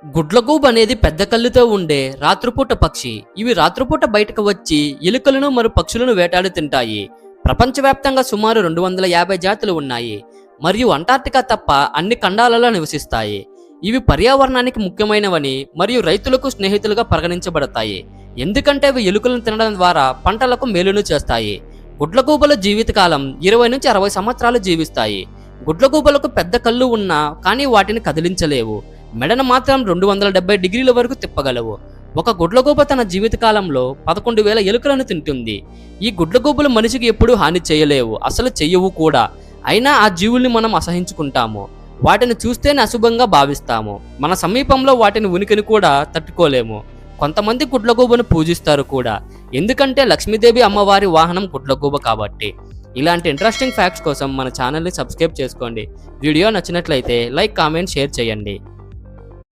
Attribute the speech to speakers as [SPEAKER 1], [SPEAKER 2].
[SPEAKER 1] గుడ్లగూబ అనేది పెద్ద కళ్ళుతో ఉండే రాత్రిపూట పక్షి. ఇవి రాత్రిపూట బయటకు వచ్చి ఎలుకలను మరియు పక్షులను వేటాడి తింటాయి. ప్రపంచవ్యాప్తంగా సుమారు 250 జాతులు ఉన్నాయి మరియు అంటార్క్టికా తప్ప అన్ని ఖండాలలో నివసిస్తాయి. ఇవి పర్యావరణానికి ముఖ్యమైనవని మరియు రైతులకు స్నేహితులుగా పరిగణించబడతాయి, ఎందుకంటే ఇవి ఎలుకలను తినడం ద్వారా పంటలకు మేలును చేస్తాయి. గుడ్లగూబల జీవితకాలం 20 నుంచి 60 సంవత్సరాలు జీవిస్తాయి. గుడ్లగూబలకు పెద్ద కళ్ళు ఉన్నా కానీ వాటిని కదిలించలేవు. మెడను మాత్రం 270 డిగ్రీల వరకు తిప్పగలవు. ఒక గుడ్లగూబ తన జీవితకాలంలో 11,000 ఎలుకలను తింటుంది. ఈ గుడ్లగూబలు మనిషికి ఎప్పుడూ హాని చేయలేవు, అసలు చెయ్యవు కూడా. అయినా ఆ జీవుల్ని మనం అసహించుకుంటాము. వాటిని చూస్తేనే అశుభంగా భావిస్తాము. మన సమీపంలో వాటిని ఉనికిని కూడా తట్టుకోలేము. కొంతమంది గుడ్లగూబను పూజిస్తారు కూడా, ఎందుకంటే లక్ష్మీదేవి అమ్మవారి వాహనం గుడ్లగూబ కాబట్టి. ఇలాంటి ఇంట్రెస్టింగ్ ఫ్యాక్ట్స్ కోసం మన ఛానల్ని సబ్స్క్రైబ్ చేసుకోండి. వీడియో నచ్చినట్లయితే లైక్, కామెంట్, షేర్ చేయండి.